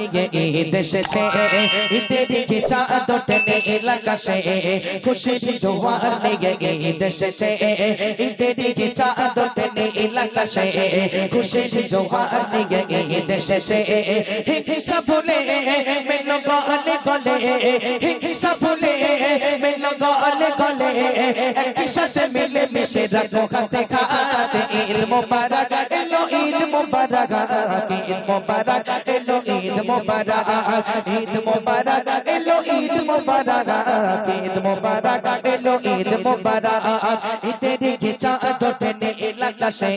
নিয়ে ঈদ এসেছে ঈদের কি চাঁদ টেনে এলাকাশে খুশির জোয়ার নিয়ে ঈদ এসেছে ঈদের কি চাঁদ টেনে এলাকাশে খুশির জোয়ার নিয়ে ঈদ এসেছে হিংসা ভুলে মেলো গলে গলে হিংসা ভুলে মেলো গলে গলে একই সাথে মিলে মিশে রাখো হাতে হাতে ঈদ মোবারক এলো ঈদ মোবারক ঈদ মোবারক এলো ঈদ মোবারক ঈদ মোবারক এলো ঈদ মোবারক ঈদ মোবারক এলো ঈদ মোবারক ঈদের কি চাঁদ টেনে এলাকাশে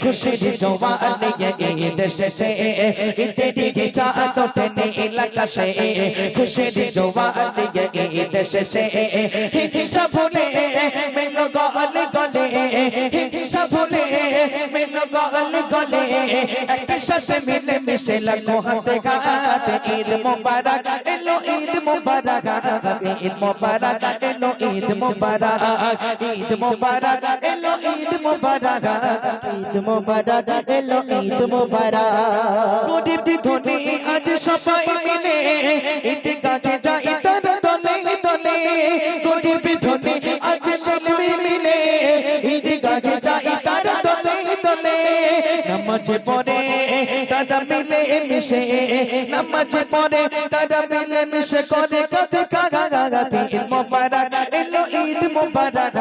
খুশির জোয়ার নিয়ে ঈদ এসেছে ঈদের কি চাঁদ টেনে এলাকাশে খুশির জোয়ার নিয়ে ঈদ এসেছে হিংসা ভুলে মেলো গলে গলে হিংসা ভুলে মেলো গলে গলে একই সাথে মিলে মিশে লাগো হাতে হাতে ঈদ মোবারক এলো ঈদ মোবারক ঈদ মোবারক এলো ঈদ মোবারক ঈদ মোবারক এলো ঈদ মোবারক ঈদ মোবারক এলো ঈদ মোবারক গরিব ধনী আজ সবাই মিলে ঈদগাহে যাই তার দলে দলে গরিব ধনী আজ সবাই মিলে ঈদগাহে যাই তার দলে দলে নামাজ পড়ে তারা মিলে মিশে নামাজ পড়ে তারা মিলে মিশে করে কাঁদে কাগাগাতি ঈদ মোবারক এলো ঈদ মোবারক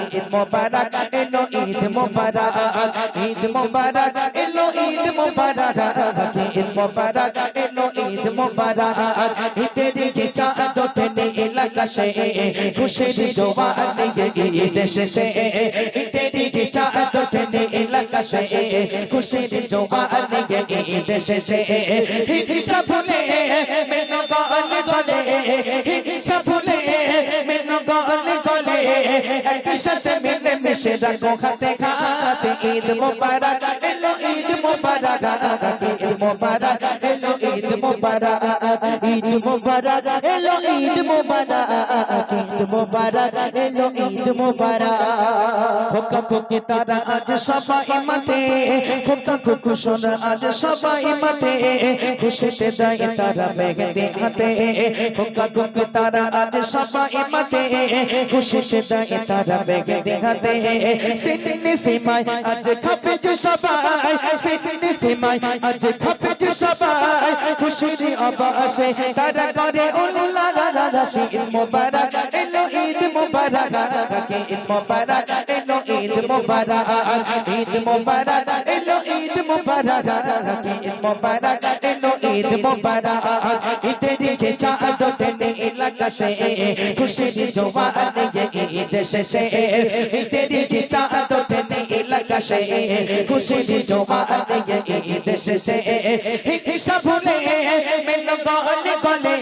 ঈদ মোবারক এলো ঈদ মোবারক ঈদ মোবারক এলো ঈদ মোবারক ঈদ মোবারক এলো ঈদ মোবারক ঈদের কি চাঁদ টেনে এলাকাশে খুশির জোয়ার নিয়ে ঈদ এসেছে ঈদের কি চাঁদ টেনে এলাকাশে খুশির জোয়ার নিয়ে ঈদ এসেছে হিংসা ভুলে মেলো গলে গলে হিংসা ভুলে মেলো গলে গলে একই সাথে মিলে মিশে রাখো হাতে হাতে ঈদ মোবারক এলো ঈদ মোবারক ঈদ মোবারক এলো ঈদ মোবারক ঈদ মোবারক এলো ঈদ মোবারক ঈদ মোবারক এলো ঈদ মোবারক খোকা খোকে তারা আজ সবাই মাঠে খোকা খোকু সোনা আজ সবাই মাঠে খুশিতে যায় তারা মেহেদি হাতে খোকা খোকে তারা আজ সবাই মাঠে খুশিতে যায় তারা মেহেদি হাতে সিনে সিমাই আজ খাবে যে সবাই সিনে সিমাই আজ খাবে যে সবাই খুশির আবাসে তারা করে উল্লাস ঈদ মোবারক এলো ঈদ মোবারক ঈদ মোবারক এলো ঈদ মোবারক ঈদ মোবারক এলো ঈদ মোবারক ঈদ মোবারক এলো ঈদ মোবারক ঈদের কি চাঁদ টেনে এলাকাশে খুশির জোয়ার নিয়ে ঈদ এসেছে ঈদের কি চাঁদ টেনে এলাকাশে খুশির জোয়ার নিয়ে ঈদ এসেছে হিংসা ভুলে মেলো গলে গলে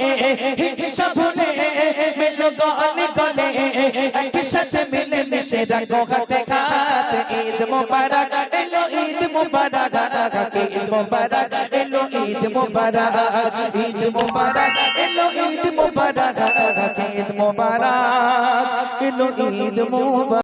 হিংসা ভুলে মেলো গলে গলে একই সাথে মিলে মিশে রাখো হাতে হাতে ঈদ মোবারক এলো ঈদ মোবারক ঈদ মোবারক এলো ঈদ মোবারক ঈদ মোবারক এলো ঈদ মোবারক ঈদ মোবারক এলো ঈদ মোবারক